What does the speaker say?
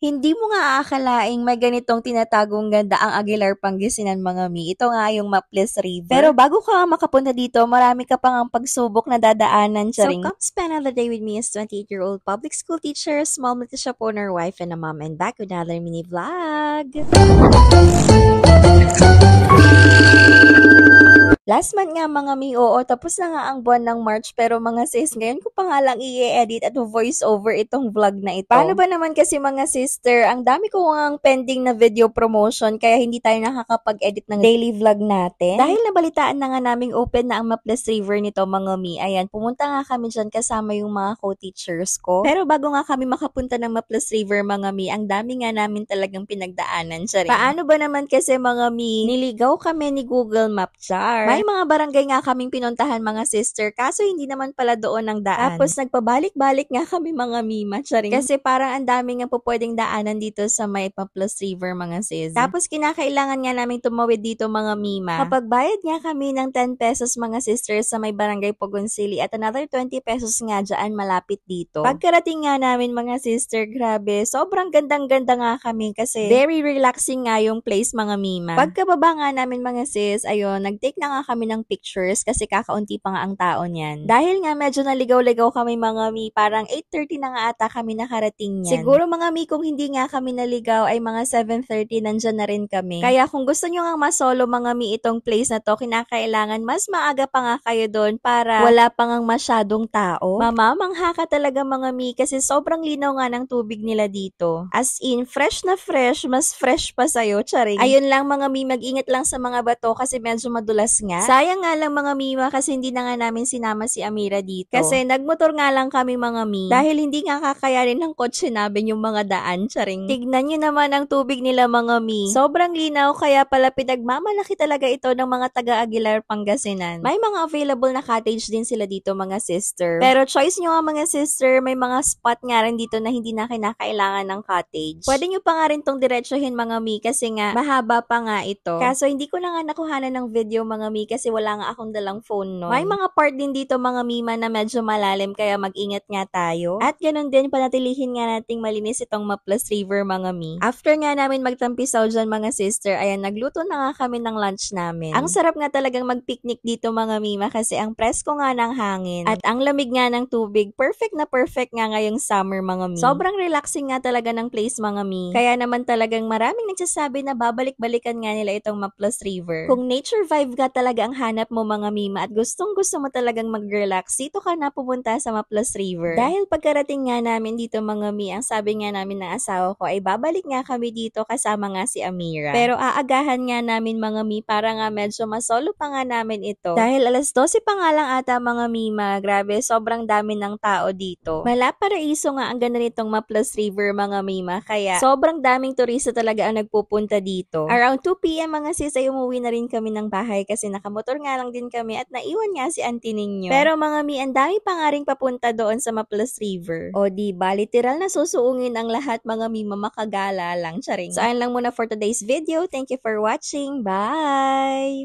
Hindi mo nga aakalaing may ganitong tinatagong ganda ang Aguilar Pangasinan mga mi. Ito nga yung Maples River. Pero bago ka nga makapunta dito, marami ka pang pagsubok na dadaanan, charing. So come spend another day with me as 28-year-old public school teacher, small multi shop owner, wife, and a mom, and back with another mini vlog. Last month nga mga mi, oo, tapos na nga ang buwan ng March, pero mga sis, ngayon ko pa nga lang i-edit at voice over itong vlog na ito. Paano ba naman kasi mga sister, ang dami ko nga pending na video promotion, kaya hindi tayo nakakapag-edit ng daily vlog natin. Dahil nabalitaan na nga naming open na ang Maples River nito mga mi, ayan, pumunta nga kami dyan kasama yung mga co-teachers ko. Pero bago nga kami makapunta ng Maples River mga mi, ang dami nga namin talagang pinagdaanan, charing. Paano ba naman kasi mga mi, niligaw kami ni Google Map, char. May mga barangay nga kaming pinuntahan mga sister, kaso hindi naman pala doon ang daan. Tapos nagpabalik-balik nga kami mga mima, charing. Kasi parang ang dami nga po pwedeng daanan dito sa may Maples River mga sis. Tapos kinakailangan nga namin tumawid dito mga mima. Kapag bayad nga kami ng 10 pesos mga sisters sa may barangay Pugoncili at another 20 pesos nga dyan malapit dito. Pagkarating nga namin mga sister, grabe, sobrang gandang-ganda nga kami kasi very relaxing nga yung place mga mima. Pagkababa nga namin mga sis, ayun, nag-take na nga kami ng pictures kasi kakaunti pa nga ang tao niyan. Dahil nga medyo naligaw-ligaw kami mga mi, parang 8:30 na nga ata kami nakarating niyan. Siguro mga mi, kung hindi nga kami naligaw ay mga 7:30 nandyan na rin kami. Kaya kung gusto nyo nga masolo mga mi itong place na to, kinakailangan mas maaga pa nga kayo doon para wala pa nga masyadong tao. Mamamangha ka talaga mga mi kasi sobrang linaw nga ng tubig nila dito. As in, fresh na fresh, mas fresh pa sa'yo, charing. Ayun lang mga mi, mag-ingat lang sa mga bato kasi medyo madulas nga. Sayang nga lang mga mima kasi hindi na nga namin sinama si Amira dito. Kasi nagmotor nga lang kami mga mi. Dahil hindi nga kakayanin ng kotse namin yung mga daan, charing. Tignan nyo naman ang tubig nila mga mi. Sobrang linaw kaya pala pinagmamalaki talaga ito ng mga taga Aguilar Pangasinan. May mga available na cottage din sila dito mga sister. Pero choice nyo nga mga sister, may mga spot nga rin dito na hindi na kinakailangan ng cottage. Pwede nyo pa nga rin tong diretsuhin mga mi kasi nga mahaba pa nga ito. Kaso hindi ko na nga nakuhanan ng video mga mi kasi wala nga akong dalang phone nun. May mga part din dito mga mima na medyo malalim kaya mag-ingat nga tayo. At ganun din, panatilihin nga nating malinis itong Maples River mga mi. After nga namin magtampisaw dyan mga sister, ayan, nagluto na nga kami ng lunch namin. Ang sarap nga talagang mag-picnic dito mga mima kasi ang presko nga ng hangin at ang lamig nga ng tubig. Perfect na perfect nga ngayong summer mga mi. Sobrang relaxing nga talaga ng place mga mi. Kaya naman talagang maraming nagsasabi na babalik-balikan nga nila itong Maples River. Kung nature vibe ka talaga ang hanap mo mga mima at gustong-gusto mo talagang mag-relax, dito ka na pupunta sa Maples River. Dahil pagkarating nga namin dito mga mi, ang sabi nga namin ng asawa ko ay babalik nga kami dito kasama nga si Amira. Pero aagahan nga namin mga mi para nga medyo masolo pa nga namin ito. Dahil alas 12 pa nga lang ata mga mima, grabe, sobrang dami ng tao dito. Malaparaiso nga ang ganda nitong Maples River mga mima, kaya sobrang daming turista talaga ang nagpupunta dito. Around 2 PM mga sis ay umuwi na rin kami ng bahay kasi nakamotor nga lang din kami at naiwan nga si auntie ninyo. Pero mga mi, ang dami pa nga rin papunta doon sa Maples River. O diba, literal na susuungin ang lahat mga mi, makagala lang, charing. So ayun lang muna for today's video. Thank you for watching. Bye!